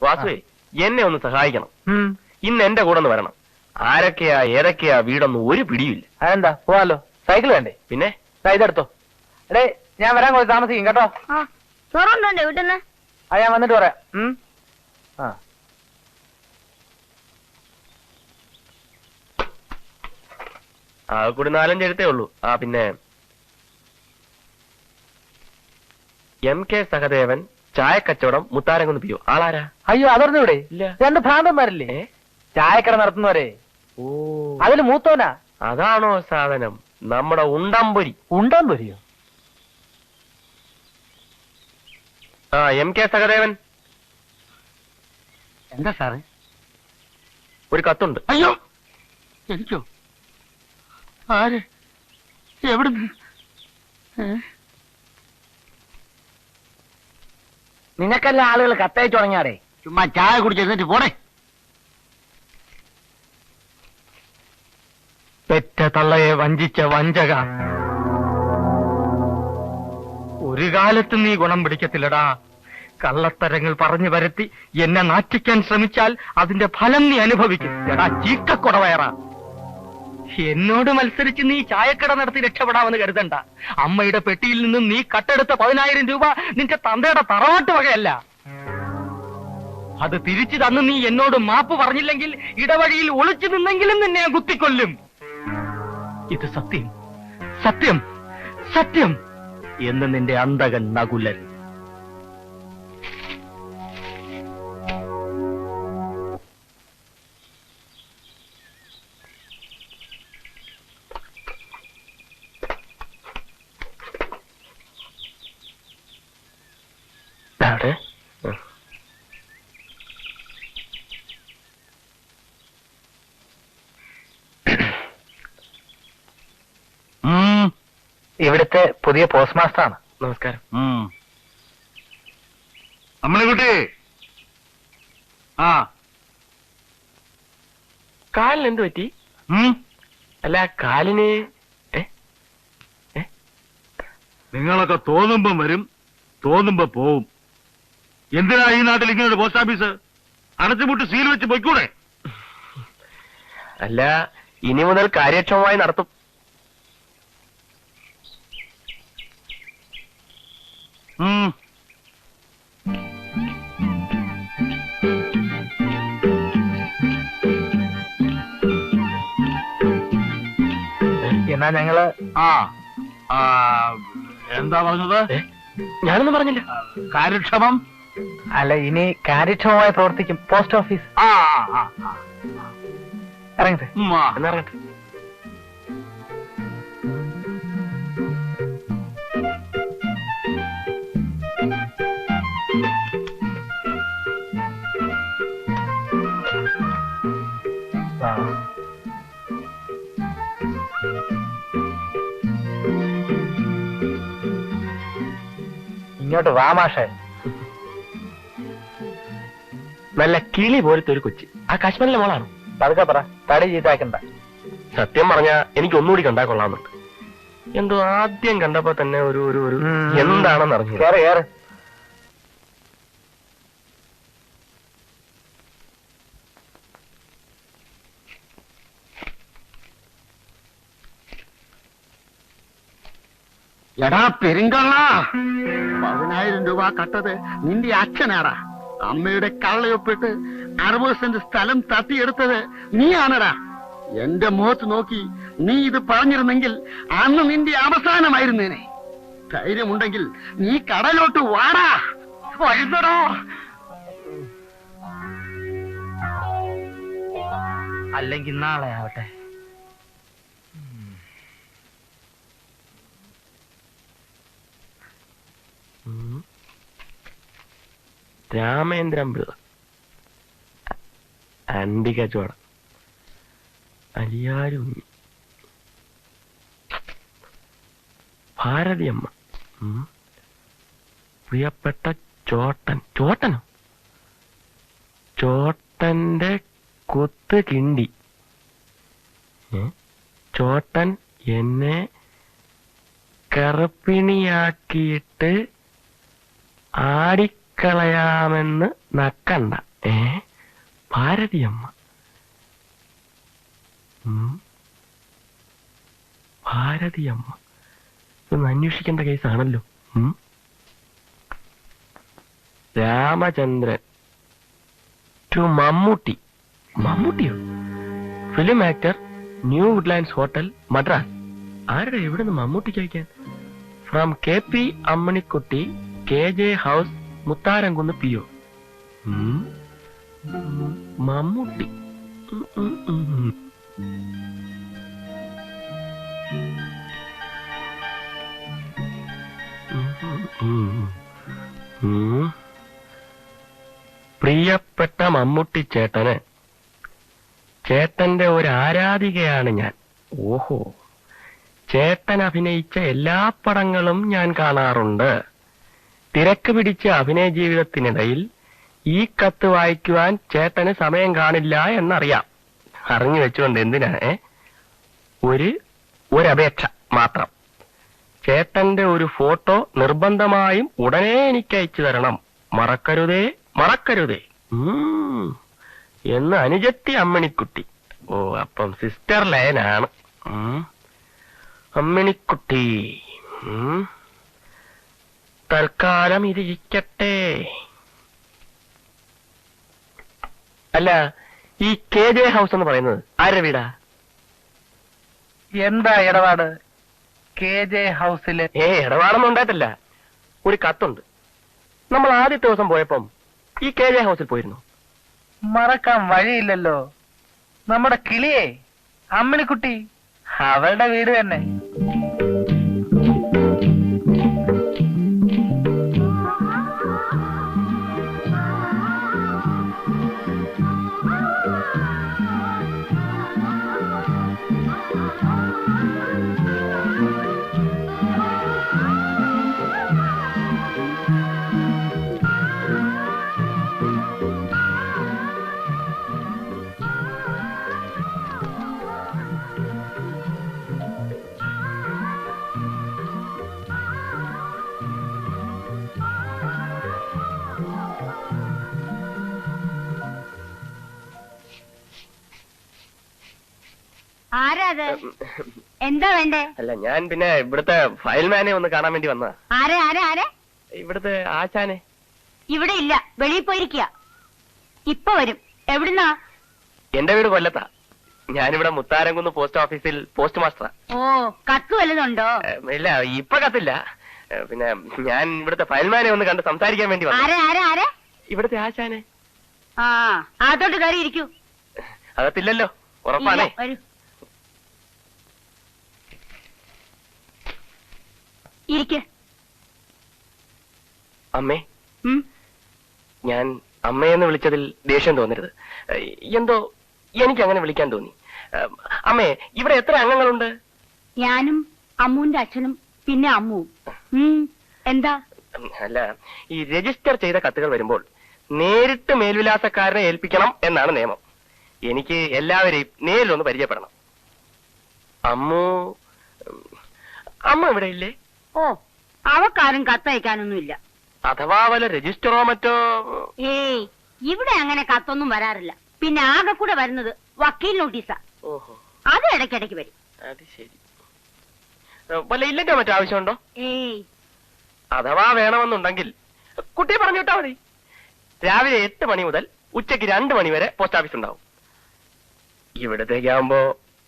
വാസുവേ എന്നെ ഒന്ന് സഹായിക്കണം. ഇന്ന് എന്റെ കൂടെ ഒന്ന് വരണം. ആരൊക്കെയാ ഏതൊക്കെയാ വീടൊന്നും ഒരു പിടിയില്ല. അതെന്താ പോവാലോ? സൈക്കിൾ വേണ്ടേ? പിന്നെ ഇതെടുത്തോ. എടേ ഞാൻ വരാൻ കുറച്ച് താമസിക്കും കേട്ടോ. വീട്ടിന്ന് ഞാൻ വന്നിട്ട് പറയാം. കൂടി 4-5 എഴുത്തേ ഉള്ളൂ. പിന്നെ MK സഹദേവൻ, ചായക്കച്ചവടം, മുത്താരംകുന്ന് പിയോ. ആളാരാ? അയ്യോ അതറിഞ്ഞൂടെ? ഇല്ല. 2 ഭ്രാന്തന്മാരില്ലേ ചായക്കട നടത്തുന്നവരെ. ഓ അതില് മൂത്തോനാ. അതാണോ സാധനം? നമ്മുടെ ഉണ്ടംപൊരി. ഉണ്ടംപൊരിയോ? MK സഹദേവൻ. എന്താ സാറേ? ഒരു കത്തുണ്ട്. അയ്യോ എനിക്കോ? ആര്? എവിടുന്ന്? നിങ്ങൾക്കല്ല ആളുകൾ കത്തയച്ചു തുടങ്ങിയാടേ. ചുമ്മാ ചായ കുടിച്ചിരുന്നിട്ട് പോണേ. പെറ്റ തള്ളയെ വഞ്ചിച്ച വഞ്ചക. ഒരു കാലത്ത് നീ ഗുണം പിടിക്കത്തില്ലടാ. കള്ളത്തരങ്ങൾ പറഞ്ഞു വരുത്തി എന്നെ നാറ്റിക്കാൻ ശ്രമിച്ചാൽ അതിന്റെ ഫലം നീ അനുഭവിക്കും. എടാ ചീക്കക്കൊടവയറ. എന്നോട് മത്സരിച്ച് നീ ചായക്കട നടത്തി രക്ഷപ്പെടാമെന്ന് കരുതണ്ട. അമ്മയുടെ പെട്ടിയിൽ നിന്നും നീ കട്ടെടുത്ത 10,000 രൂപ നിന്റെ തന്തയുടെ തറവാട്ട് വകയല്ല. അത് തിരിച്ചു തന്ന് നീ എന്നോട് മാപ്പ് പറഞ്ഞില്ലെങ്കിൽ ഇടവഴിയിൽ ഒളിച്ചു നിന്നെങ്കിലും നിന്നെ ഞാൻ കുത്തിക്കൊല്ലും. ഇത് സത്യം, സത്യം, സത്യം എന്ന് നിന്റെ അന്തകൻ നകുലൻ. ഇവിടുത്തെ പുതിയ പോസ്റ്റ് മാസ്റ്റർ ആണ്. നമസ്കാരം. അമ്മണിക്കുട്ടി. കാലിന് എന്ത് പറ്റി? അല്ല കാലിന് നിങ്ങളൊക്കെ തോന്നുമ്പം വരും, തോന്നുമ്പോ പോവും. എന്തിനാ ഈ നാട്ടിൽ ഇങ്ങനെ പോസ്റ്റ് ഓഫീസ്? അടച്ചുമുട്ട് സീൽ വെച്ച് പൊയ്ക്കൂടെ? അല്ല ഇനി മുതൽ കാര്യക്ഷമമായി നടത്തും. എന്നാ ഞങ്ങള് എന്താ പറഞ്ഞത്? ഞാനൊന്നും പറഞ്ഞില്ല. കാര്യക്ഷമം അല്ല ഇനി കാര്യക്ഷമമായി പ്രവർത്തിക്കും പോസ്റ്റ് ഓഫീസ്. ഇറങ്ങട്ടെ. എന്നിറങ്ങട്ടെ. ഇങ്ങോട്ട് വാ മാഷേ. നല്ല കിളി പോലത്തെ ഒരു കൊച്ചി. ആ കാശ്മീരിലെ മോളാണ്. പതുക്കെ പറ, തടി ചീത്താക്കണ്ട. സത്യം പറഞ്ഞാ എനിക്ക് ഒന്നുകൂടി കണ്ടാ കൊള്ളാമെന്നുണ്ട്. എന്തോ ആദ്യം കണ്ടപ്പോ തന്നെ ഒരു എന്താണെന്ന് അറിഞ്ഞു. കേറ് കേറ്. എടാ പെരുങ്കള്ള, 10,000 രൂപ കട്ടത് നിന്റെ അച്ഛനാടാ. അമ്മയുടെ കള്ളയൊപ്പിട്ട് 60 സെന്റ് സ്ഥലം തട്ടിയെടുത്തത് നീയാണടാ. എന്റെ മുഖത്ത് നോക്കി നീ ഇത് പറഞ്ഞിരുന്നെങ്കിൽ അന്ന് നിന്റെ അവസാനമായിരുന്നേനെ. ധൈര്യമുണ്ടെങ്കിൽ നീ കടലോട്ട് വാടാ. വരുന്നടോ. അല്ലെങ്കിൽ നാളെ ആവട്ടെ. രാമേന്ദ്രൻ പിള്ള, അണ്ടികച്ചോട, അലിയാരുണ്ണി, ഭാരതിയമ്മ, പ്രിയപ്പെട്ട ചോട്ടനോ? ചോട്ടന്റെ കുത്ത് കിണ്ടി. ചോട്ടൻ എന്നെ കറുപ്പിണിയാക്കിയിട്ട് ആടിക്കളയാമെന്ന് നക്കണ്ട. ഭാരതിയമ്മ. ഭാരതിയമ്മ ഇതൊന്ന് അന്വേഷിക്കേണ്ട കേസാണല്ലോ. രാമചന്ദ്രൻ ടു മമ്മൂട്ടി. മമ്മൂട്ടിയോ? Film actor, new Woodlands hotel, Madras. ആരുടെ എവിടെ നിന്ന് മമ്മൂട്ടിക്ക് അയക്കാൻ? From KP Ammanikutty, KJ house, Mutharamkunnu PO. Mammootty. പ്രിയപ്പെട്ട മമ്മൂട്ടി ചേട്ടന്, ചേട്ടന്റെ ഒരു ആരാധികയാണ് ഞാൻ. ഓഹോ, ചേട്ടൻ അഭിനയിച്ച എല്ലാ പടങ്ങളും ഞാൻ കാണാറുണ്ട്. തിരക്ക് പിടിച്ച അഭിനയ ജീവിതത്തിനിടയിൽ ഈ കത്ത് വായിക്കുവാൻ ചേട്ടന് സമയം കാണില്ല എന്നറിയാം. അറിഞ്ഞു വെച്ചുകൊണ്ട് എന്തിനാ? ഒരപേക്ഷ മാത്രം. ചേട്ടന്റെ ഒരു ഫോട്ടോ നിർബന്ധമായും ഉടനെ എനിക്ക് അയച്ചു തരണം. മറക്കരുതേ, മറക്കരുതേ എന്ന് അനുജത്തി അമ്മിണിക്കുട്ടി. ഓ, അപ്പം സിസ്റ്റർ ലയനാണ് അമ്മിണിക്കുട്ടി. തൽക്കാലം ഇതിരിക്കട്ടെ. അല്ല, ഈ KJ ഹൗസ് എന്ന് പറയുന്നത് ആരുടെ വീടാ? എന്താ ഇടപാട് KJ ഹൗസില്? ഇടപാടൊന്നും ഉണ്ടായിട്ടില്ല. ഒരു കത്തുണ്ട്. നമ്മൾ ആദ്യത്തെ ദിവസം പോയപ്പം ഈ KJ ഹൗസിൽ പോയിരുന്നു. മറക്കാൻ വഴിയില്ലല്ലോ. നമ്മുടെ കിളിയെ അമ്മിണിക്കുട്ടി, അവളുടെ വീട് തന്നെ. ആരാ അത്? എന്താ വേണ്ടേ? അല്ല, ഞാൻ പിന്നെ ഇവിടുത്തെ ഫയൽമാനെ ഒന്ന് കാണാൻ വേണ്ടി വന്നതാ. ആരെ ആരെ ആരെ? ഇവിടുത്തെ ആശാനെ. ഇവിടെ ഇല്ല, വെളിയിൽ പോയിരിക്കുക. ഇപ്പൊ വരും. എവിടുന്നാ? എന്റെ വീട് കൊല്ലത്താ. ഞാനിവിടെ മുത്താരംകുന്ന് പോസ്റ്റ് ഓഫീസിൽ പോസ്റ്റ് മാസ്റ്ററാ. ഓ, കത്ത് വല്ലതുണ്ടോ? ഇല്ല, ഇപ്പൊ കത്തില്ല. പിന്നെ ഞാൻ ഇവിടുത്തെ ഫയൽമാനെ ഒന്ന് കണ്ട് സംസാരിക്കാൻ വേണ്ടി വന്നു. ആരെ ആരെ ആരെ? ഇവിടുത്തെ ആശാനെ. ആ, അതോട്ട് കയറി ഇരിക്കൂ. അകത്തില്ലല്ലോ, ഉറപ്പാണേ. വരൂ, ഇരിക്ക. അമ്മേ, ഞാൻ അമ്മയെന്ന് വിളിച്ചതിൽ ദേഷ്യം തോന്നരുത്. എന്തോ എനിക്ക് അങ്ങനെ വിളിക്കാൻ തോന്നി. അമ്മേ, ഇവിടെ എത്ര അംഗങ്ങളുണ്ട്? ഞാനും അമ്മുവിന്റെ അച്ഛനും പിന്നെ അമ്മുവും. എന്താ? അല്ല, ഈ രജിസ്റ്റർ ചെയ്ത കത്തുകൾ വരുമ്പോൾ നേരിട്ട് മേൽവിലാസക്കാരനെ ഏൽപ്പിക്കണം എന്നാണ് നിയമം. എനിക്ക് എല്ലാവരെയും നേരിലൊന്ന് പരിചയപ്പെടണം. അമ്മ ഇവിടെ ഇല്ലേ? ഓ, അവക്കാരും കത്തയക്കാനൊന്നുമില്ല. അഥവാ വല്ല രജിസ്റ്ററോ മറ്റോ? ഏയ്, ഇവിടെ അങ്ങനെ കത്തൊന്നും വരാറില്ല. പിന്നെ ആകെ കൂടെ വരുന്നത് വക്കീൽ നോട്ടീസാ. ഓഹോ, അത് ഇടയ്ക്കിടയ്ക്ക് വരും. അത് ശരി. വല്ല ഇല്ലല്ലോ മറ്റോ ആവശ്യമുണ്ടോ? ഏയ്, അഥവാ വേണമെന്നുണ്ടെങ്കിൽ കുട്ടിയെ പറഞ്ഞു വിട്ടാ മതി. രാവിലെ 8 മണി മുതൽ ഉച്ചയ്ക്ക് 2 മണി വരെ പോസ്റ്റ് ഓഫീസ് ഉണ്ടാവും. ഇവിടത്തേക്കാവുമ്പോ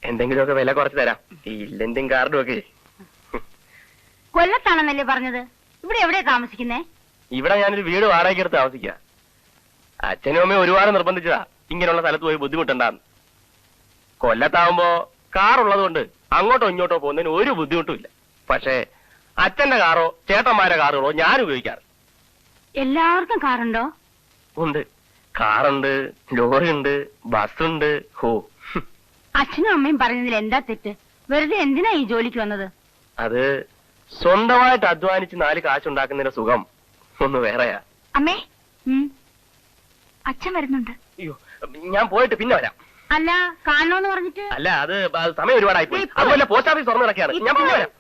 എന്തെങ്കിലുമൊക്കെ വില കുറച്ച് തരാം. ഈ ഇല്ലെന്റും കാർഡും ഒക്കെ. കൊല്ലത്താണെന്നല്ലേ പറഞ്ഞത്? ഇവിടെ എവിടെയാ താമസിക്കുന്നേ? ഇവിടെ ഞാനൊരു വീട് വാടകയ്ക്ക് എടുത്ത് താമസിക്കുക. അച്ഛനും അമ്മയും ഒരുപാട് നിർബന്ധിച്ചതാ ഇങ്ങനെയുള്ള സ്ഥലത്ത് പോയി ബുദ്ധിമുട്ടുണ്ടാന്ന്. കൊല്ലത്താവുമ്പോ കാറുള്ളത് കൊണ്ട് അങ്ങോട്ടോ ഇങ്ങോട്ടോ പോകുന്നതിന് ഒരു ബുദ്ധിമുട്ടും ഇല്ല. പക്ഷേ അച്ഛന്റെ കാറോ ചേട്ടന്മാരുടെ കാറുകളോ ഞാൻ ഉപയോഗിക്കാറ്. എല്ലാവർക്കും കാറുണ്ടോ? ഉണ്ട്. കാറുണ്ട്, ലോറിയുണ്ട്, ബസ്സുണ്ട്. ഹോ, അച്ഛനും അമ്മയും പറഞ്ഞതിൽ എന്താ തെറ്റ്? വെറുതെ എന്തിനാ ഈ ജോലിക്ക് വന്നത്? അത് സ്വന്തമായിട്ട് അധ്വാനിച്ച് 4 കാശുണ്ടാക്കുന്നതിന്റെ സുഖം ഒന്ന് വേറെയാ. അമ്മേ, അച്ഛൻ വരുന്നുണ്ട്. അയ്യോ, ഞാൻ പോയിട്ട് പിന്നെ വരാം. അല്ല, കാണണോന്ന് പറഞ്ഞിട്ട്? അല്ല, അത് സമയം ഒരുപാടായി പോയി. അതുപോലെ പോസ്റ്റ് ഓഫീസ് തുറന്നു കിടക്കുകയാണ്. ഞാൻ പിന്നെ വരാം.